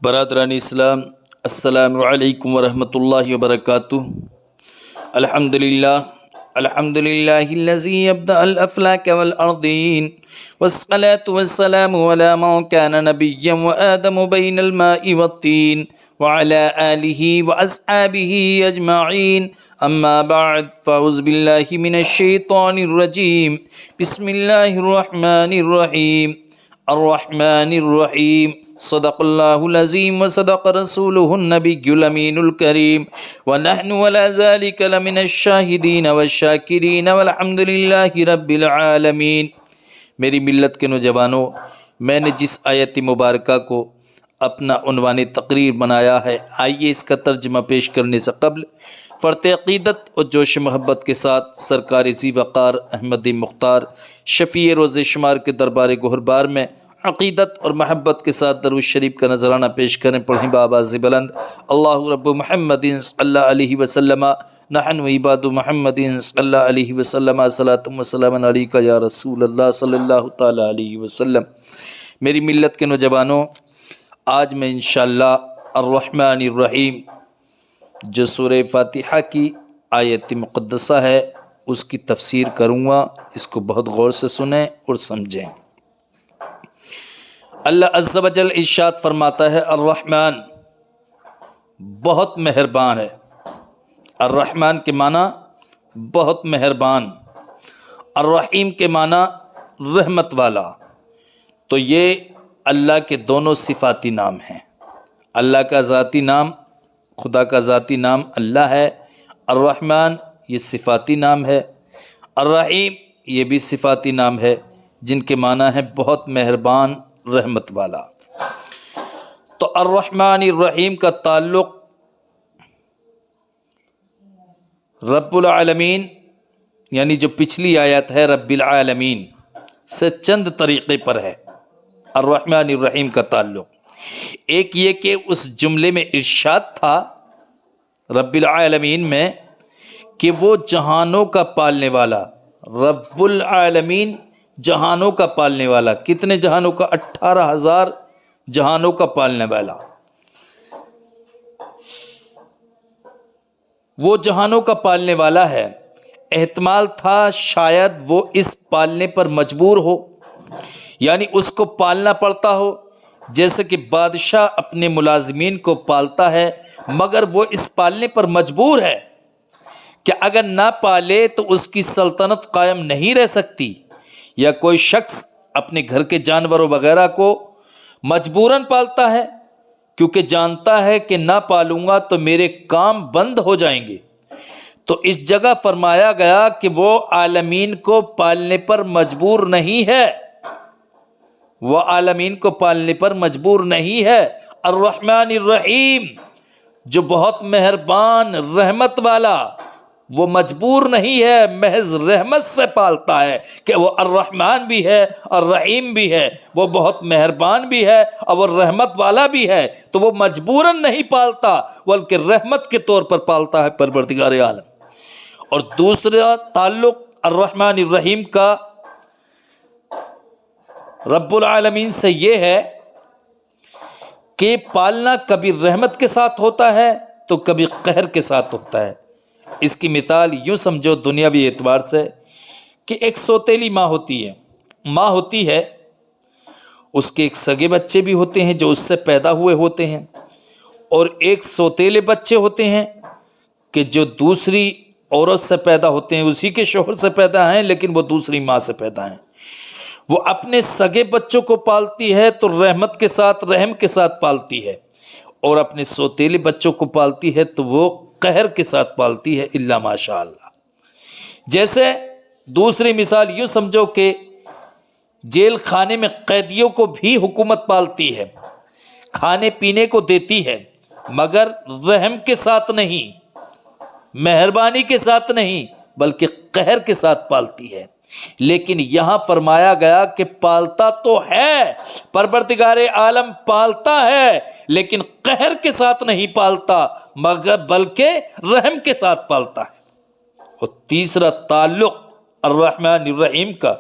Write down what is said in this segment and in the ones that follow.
برادران اسلام، السلام علیکم ورحمۃ اللہ وبرکاتہ۔ الحمدللہ الذی ابدع الافلاک والارضین والصلاة والسلام علی من کان نبیا وآدم بین الماء والطین وعلی آلہ واصحابہ اجمعین، اما بعد فاعوذ باللہ من الشیطان الرجیم، بسم اللہ الرحمن الرحیم۔ الرحمن الرحیم، صدق اللہ العظیم وصدق رسولہ النبی الامین الکریم، ونحن ولا ذلك لمن الشاہدین والشاکرین والحمد للہ رب العالمین۔ میری ملت کے نوجوانوں، میں نے جس آیت مبارکہ کو اپنا عنوان تقریر بنایا ہے، آئیے اس کا ترجمہ پیش کرنے سے قبل فرط عقیدت اور جوش محبت کے ساتھ سرکار ذی وقار احمد مختار شفیع روز شمار کے دربار گہربار میں عقیدت اور محبت کے ساتھ درود شریف کا نذرانہ پیش کریں۔ پڑھیں بآواز بلند، اللہ رب محمد صلی اللہ علیہ وسلم، نحن عباد محمد صلی اللہ علیہ وسلم، صلاۃ و سلام علیک یا رسول اللہ صلی اللہ تعالی علیہ وسلم۔ میری ملت کے نوجوانوں، آج میں انشاءاللہ الرحمن الرحیم جو سورہ فاتحہ کی آیت مقدسہ ہے اس کی تفسیر کروں گا، اس کو بہت غور سے سنیں اور سمجھیں۔ اللہ عز و جل ارشاد فرماتا ہے، الرحمن بہت مہربان ہے۔ الرحمن کے معنی بہت مہربان، الرحیم کے معنی رحمت والا۔ تو یہ اللہ کے دونوں صفاتی نام ہیں۔ اللہ کا ذاتی نام، خدا کا ذاتی نام اللہ ہے، الرحمن یہ صفاتی نام ہے، الرحیم یہ بھی صفاتی نام ہے، جن کے معنی ہے بہت مہربان، رحمت والا۔ تو الرحمن الرحیم کا تعلق رب العالمین یعنی جو پچھلی آیت ہے رب العالمین سے چند طریقے پر ہے۔ الرحمن الرحیم کا تعلق ایک یہ کہ اس جملے میں ارشاد تھا رب العالمین میں کہ وہ جہانوں کا پالنے والا، رب العالمین جہانوں کا پالنے والا۔ کتنے جہانوں کا؟ 18,000 جہانوں کا پالنے والا۔ وہ جہانوں کا پالنے والا ہے۔ احتمال تھا شاید وہ اس پالنے پر مجبور ہو، یعنی اس کو پالنا پڑتا ہو، جیسے کہ بادشاہ اپنے ملازمین کو پالتا ہے، مگر وہ اس پالنے پر مجبور ہے کہ اگر نہ پالے تو اس کی سلطنت قائم نہیں رہ سکتی۔ یا کوئی شخص اپنے گھر کے جانوروں وغیرہ کو مجبوراً پالتا ہے کیونکہ جانتا ہے کہ نہ پالوں گا تو میرے کام بند ہو جائیں گے۔ تو اس جگہ فرمایا گیا کہ وہ عالمین کو پالنے پر مجبور نہیں ہے، وہ عالمین کو پالنے پر مجبور نہیں ہے۔ الرحمن الرحیم جو بہت مہربان، رحمت والا، وہ مجبور نہیں ہے، محض رحمت سے پالتا ہے کہ وہ الرحمن بھی ہے اور رحیم بھی ہے، وہ بہت مہربان بھی ہے اور وہ رحمت والا بھی ہے۔ تو وہ مجبوراً نہیں پالتا بلکہ رحمت کے طور پر پالتا ہے پروردگار عالم۔ اور دوسرا تعلق الرحمن الرحیم کا رب العالمین سے یہ ہے کہ پالنا کبھی رحمت کے ساتھ ہوتا ہے تو کبھی قہر کے ساتھ ہوتا ہے۔ اس کی مثال یوں سمجھو دنیاوی اعتبار سے کہ ایک سوتیلی ماں ہوتی ہے، اس کے ایک سگے بچے بھی ہوتے ہیں جو اس سے پیدا ہوئے ہوتے ہیں، اور ایک سوتیلے بچے ہوتے ہیں کہ جو دوسری عورت سے پیدا ہوتے ہیں، اسی کے شوہر سے پیدا ہیں لیکن وہ دوسری ماں سے پیدا ہیں۔ وہ اپنے سگے بچوں کو پالتی ہے تو رحمت کے ساتھ، رحم کے ساتھ پالتی ہے، اور اپنے سوتیلے بچوں کو پالتی ہے تو وہ قہر کے ساتھ پالتی ہے، الا ماشاء اللہ۔ جیسے دوسری مثال یوں سمجھو کہ جیل خانے میں قیدیوں کو بھی حکومت پالتی ہے، کھانے پینے کو دیتی ہے، مگر رحم کے ساتھ نہیں، مہربانی کے ساتھ نہیں، بلکہ قہر کے ساتھ پالتی ہے۔ لیکن یہاں فرمایا گیا کہ پالتا تو ہے، پروردگار عالم پالتا ہے، لیکن قہر کے ساتھ نہیں پالتا مگر بلکہ رحم کے ساتھ پالتا ہے۔ اور تیسرا تعلق الرحمن الرحیم کا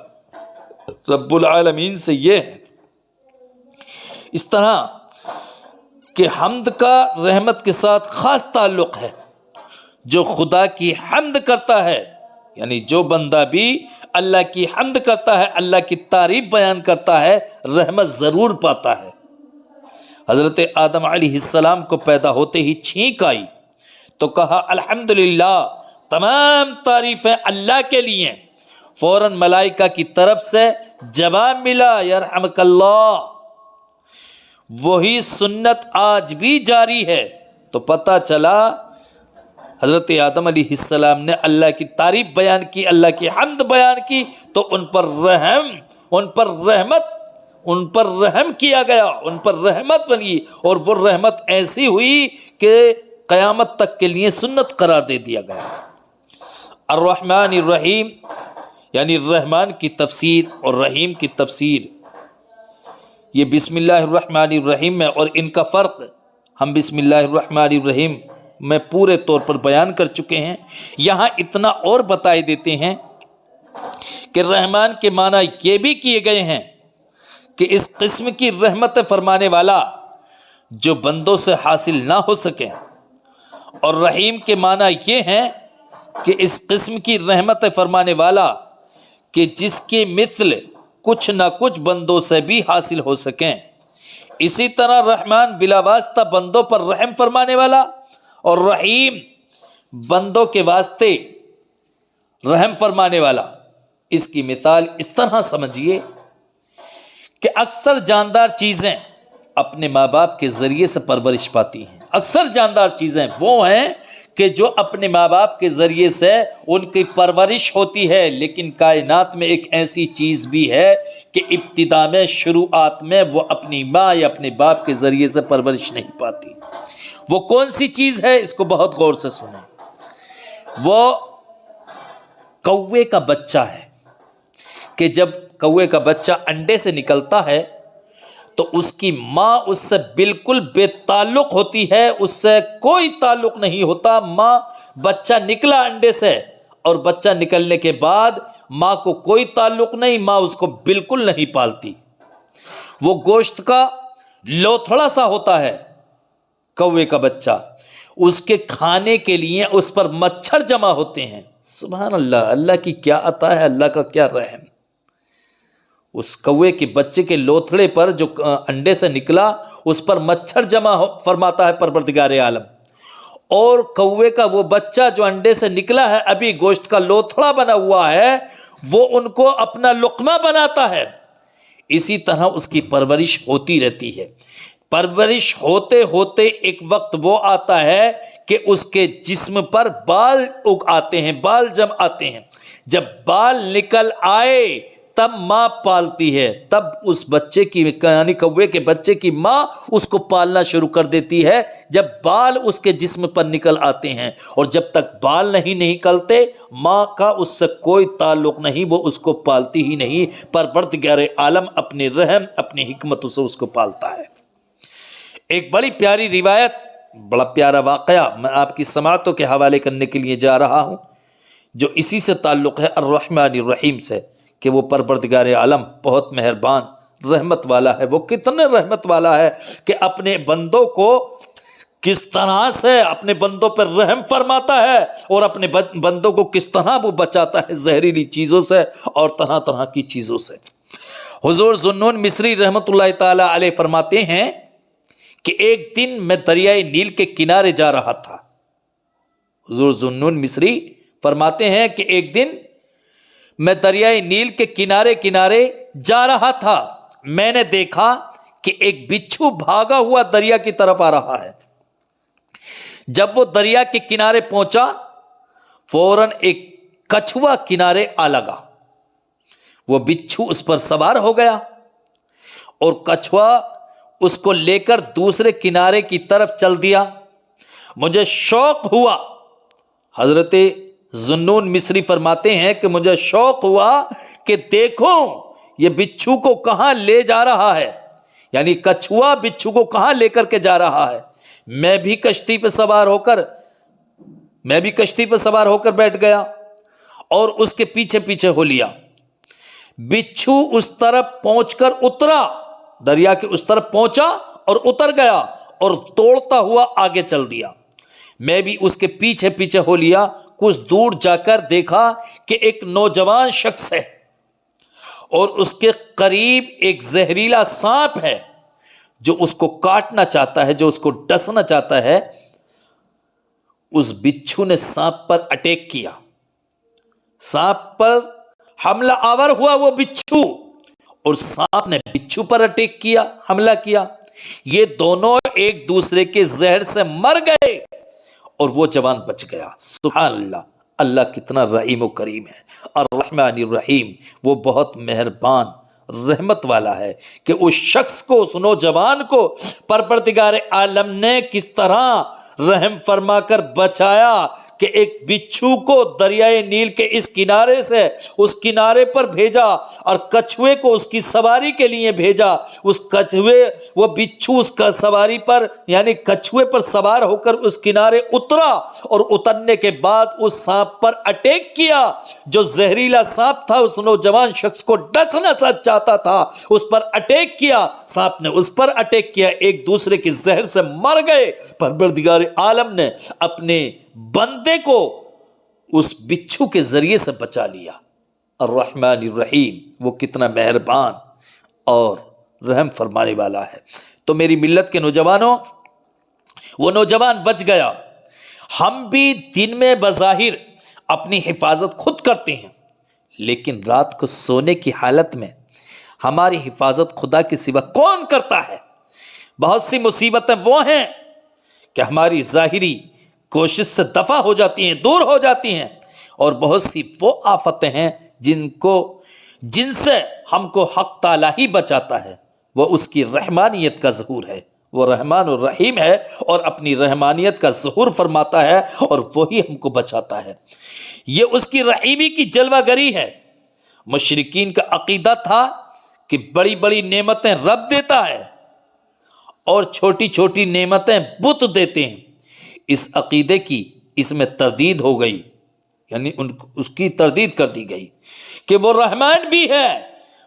رب العالمین سے یہ ہے، اس طرح کہ حمد کا رحمت کے ساتھ خاص تعلق ہے. جو خدا کی حمد کرتا ہے، یعنی جو بندہ بھی اللہ کی حمد کرتا ہے، اللہ کی تعریف بیان کرتا ہے، رحمت ضرور پاتا ہے. حضرت آدم علیہ السلام کو پیدا ہوتے ہی چھینک آئی تو کہا الحمدللہ، تمام تعریفیں اللہ کے لیے. فوراً ملائکہ کی طرف سے جواب ملا یرحمک اللہ. وہی سنت آج بھی جاری ہے. تو پتہ چلا حضرت آدم علیہ السلام نے اللہ کی تعریف بیان کی، اللہ کی حمد بیان کی، تو ان پر رحم کیا گیا، ان پر رحمت بنی، اور وہ رحمت ایسی ہوئی کہ قیامت تک کے لیے سنت قرار دے دیا گیا. الرحمن الرحیم، یعنی رحمان کی تفسیر اور رحیم کی تفسیر، یہ بسم اللہ الرحمن الرحیم میں، اور ان کا فرق ہم بسم اللہ الرحمن الرحیم میں پورے طور پر بیان کر چکے ہیں. یہاں اتنا اور بتائے دیتے ہیں کہ رحمان کے معنی یہ بھی کیے گئے ہیں کہ اس قسم کی رحمت فرمانے والا جو بندوں سے حاصل نہ ہو سکے، اور رحیم کے معنی یہ ہیں کہ اس قسم کی رحمت فرمانے والا کہ جس کے مثل کچھ نہ کچھ بندوں سے بھی حاصل ہو سکیں. اسی طرح رحمان بلا واسطہ بندوں پر رحم فرمانے والا، اور رحیم بندوں کے واسطے رحم فرمانے والا. اس کی مثال اس طرح سمجھیے کہ اکثر جاندار چیزیں اپنے ماں باپ کے ذریعے سے پرورش پاتی ہیں. اکثر جاندار چیزیں وہ ہیں کہ جو اپنے ماں باپ کے ذریعے سے ان کی پرورش ہوتی ہے. لیکن کائنات میں ایک ایسی چیز بھی ہے کہ ابتدا میں، شروعات میں وہ اپنی ماں یا اپنے باپ کے ذریعے سے پرورش نہیں پاتی. وہ کون سی چیز ہے؟ اس کو بہت غور سے سنیں. وہ کوے کا بچہ ہے کہ جب کوے کا بچہ انڈے سے نکلتا ہے تو اس کی ماں اس سے بالکل بے تعلق ہوتی ہے، اس سے کوئی تعلق نہیں ہوتا. ماں، بچہ نکلا انڈے سے، اور بچہ نکلنے کے بعد ماں کو کوئی تعلق نہیں، ماں اس کو بالکل نہیں پالتی. وہ گوشت کا لوتھڑا سا ہوتا ہے کوے کا بچہ. اس کے کھانے کے لیے اس پر مچھر جمع ہوتے ہیں. سبحان اللہ، اللہ کی کیا عطا ہے، اللہ کا کیا رحم. اس کوے کے بچے کے لوتھڑے پر جو انڈے سے نکلا، اس پر مچھر جمع فرماتا ہے پروردگار عالم. اور کوے کا وہ بچہ جو انڈے سے نکلا ہے، ابھی گوشت کا لوتھڑا بنا ہوا ہے، وہ ان کو اپنا لقمہ بناتا ہے. اسی طرح اس کی پرورش ہوتی رہتی ہے. پرورش ہوتے ہوتے ایک وقت وہ آتا ہے کہ اس کے جسم پر بال اگ آتے ہیں، بال جم آتے ہیں. جب بال نکل آئے تب ماں پالتی ہے. تب اس بچے کی، یعنی کوے کے بچے کی ماں اس کو پالنا شروع کر دیتی ہے. جب بال اس کے جسم پر نکل آتے ہیں، اور جب تک بال نہیں نکلتے ماں کا اس سے کوئی تعلق نہیں، وہ اس کو پالتی ہی نہیں. پروردگار عالم اپنی رحم، اپنی حکمتوں سے اس کو پالتا ہے. ایک بڑی پیاری روایت، بڑا پیارا واقعہ میں آپ کی سماعتوں کے حوالے کرنے کے لیے جا رہا ہوں، جو اسی سے تعلق ہے الرحمن الرحیم سے، کہ وہ پروردگار عالم بہت مہربان رحمت والا ہے. وہ کتنے رحمت والا ہے کہ اپنے بندوں کو کس طرح سے اپنے بندوں پر رحم فرماتا ہے، اور اپنے بندوں کو کس طرح وہ بچاتا ہے زہریلی چیزوں سے اور طرح طرح کی چیزوں سے. حضور ذوالنون مصری رحمت اللہ تعالی علیہ فرماتے ہیں کہ ایک دن میں دریائے نیل کے کنارے جا رہا تھا. حضور ذوالنون مصری فرماتے ہیں کہ ایک دن میں دریائے نیل کے کنارے جا رہا تھا. میں نے دیکھا کہ ایک بچھو بھاگا ہوا دریا کی طرف آ رہا ہے. جب وہ دریا کے کنارے پہنچا، فوراً ایک کچھوا کنارے آ لگا. وہ بچھو اس پر سوار ہو گیا، اور کچھوا اس کو لے کر دوسرے کنارے کی طرف چل دیا. مجھے شوق ہوا، حضرت ذوالنون مصری فرماتے ہیں کہ مجھے شوق ہوا کہ دیکھو یہ بچھو کو کہاں لے جا رہا ہے، یعنی کچھوا بچھو کو کہاں لے کر کے جا رہا ہے. میں بھی کشتی پہ سوار ہو کر بیٹھ گیا اور اس کے پیچھے پیچھے ہو لیا. بچھو اس طرف پہنچ کر اترا، دریا کے اس طرف پہنچا اور اتر گیا، اور دوڑتا ہوا آگے چل دیا۔ میں بھی اس کے پیچھے پیچھے ہو لیا۔ کچھ دور جا کر دیکھا کہ ایک نوجوان شخص ہے اور اس کے قریب ایک زہریلا سانپ ہے جو اس کو کاٹنا چاہتا ہے، جو اس کو ڈسنا چاہتا ہے۔ اس بچھو نے سانپ پر اٹیک کیا، سانپ پر حملہ آور ہوا وہ بچھو، اور سانپ نے بچھو پر اٹیک کیا، حملہ کیا۔ یہ دونوں ایک دوسرے کے زہر سے مر گئے اور وہ جوان بچ گیا۔ سبحان اللہ، اللہ کتنا رحیم و کریم ہے، الرحمن الرحیم، وہ بہت مہربان رحمت والا ہے کہ اس شخص کو، اس نوجوان کو پروردگار عالم نے کس طرح رحم فرما کر بچایا کہ ایک بچھو کو دریائے نیل کے اس کنارے سے اس کنارے پر بھیجا اور کچھوے کو اس کی سواری کے لیے بھیجا۔ اس کچھوے، وہ بچھو اس کا سواری پر یعنی کچھوے پر سوار ہو کر اس کنارے اترا، اور اترنے کے بعد اس سانپ پر اٹیک کیا جو زہریلا سانپ تھا، اس نوجوان شخص کو ڈسنا سا چاہتا تھا، اس پر اٹیک کیا، سانپ نے اس پر اٹیک کیا، ایک دوسرے کے زہر سے مر گئے۔ پروردگار عالم نے اپنے بندے کو اس بچھو کے ذریعے سے بچا لیا۔ الرحمن الرحیم، وہ کتنا مہربان اور رحم فرمانے والا ہے۔ تو میری ملت کے نوجوانوں، وہ نوجوان بچ گیا۔ ہم بھی دن میں بظاہر اپنی حفاظت خود کرتے ہیں، لیکن رات کو سونے کی حالت میں ہماری حفاظت خدا کے سوا کون کرتا ہے؟ بہت سی مصیبتیں وہ ہیں کہ ہماری ظاہری کوشش سے دفع ہو جاتی ہیں، دور ہو جاتی ہیں، اور بہت سی وہ آفتیں ہیں جن سے ہم کو حق تعالیٰ ہی بچاتا ہے۔ وہ اس کی رحمانیت کا ظہور ہے، وہ رحمان الرحیم ہے اور اپنی رحمانیت کا ظہور فرماتا ہے، اور وہی ہم کو بچاتا ہے۔ یہ اس کی رحیمی کی جلوہ گری ہے۔ مشرکین کا عقیدہ تھا کہ بڑی بڑی نعمتیں رب دیتا ہے اور چھوٹی چھوٹی نعمتیں بت دیتے ہیں۔ اس عقیدے کی اس میں تردید ہو گئی، یعنی اس کی تردید کر دی گئی کہ وہ رحمان بھی ہے،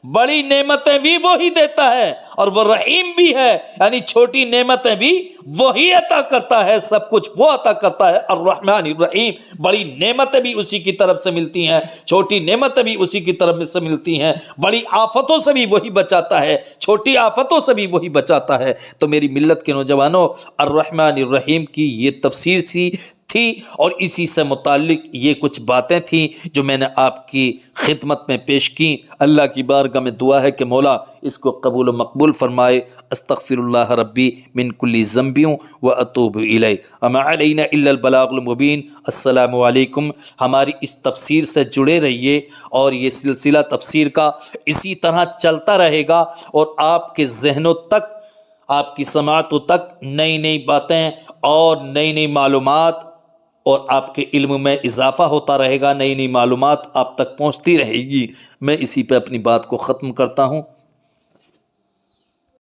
بڑی نعمتیں بھی وہی دیتا ہے، اور وہ رحیم بھی ہے، یعنی چھوٹی نعمتیں بھی وہی عطا کرتا ہے، سب کچھ وہ عطا کرتا ہے۔ الرحمن الرحیم، بڑی نعمتیں بھی اسی کی طرف سے ملتی ہیں، چھوٹی نعمتیں بھی اسی کی طرف سے ملتی ہیں، بڑی آفتوں سے بھی وہی بچاتا ہے، چھوٹی آفتوں سے بھی وہی بچاتا ہے۔ تو میری ملت کے نوجوانوں، الرحمن الرحیم کی یہ تفسیر تھی، اور اسی سے متعلق یہ کچھ باتیں تھیں جو میں نے آپ کی خدمت میں پیش کی۔ اللہ کی بارگاہ میں دعا ہے کہ مولا اس کو قبول و مقبول فرمائے۔ استغفر اللہ ربی من کل ذنب و اتوب الیہ وما علینا الا البلاغ المبین۔ السلام علیکم۔ ہماری اس تفسیر سے جڑے رہیے، اور یہ سلسلہ تفسیر کا اسی طرح چلتا رہے گا، اور آپ کے ذہنوں تک، آپ کی سماعتوں تک نئی نئی باتیں اور نئی نئی معلومات اور آپ کے علم میں اضافہ ہوتا رہے گا، نئی نئی معلومات آپ تک پہنچتی رہے گی۔ میں اسی پہ اپنی بات کو ختم کرتا ہوں۔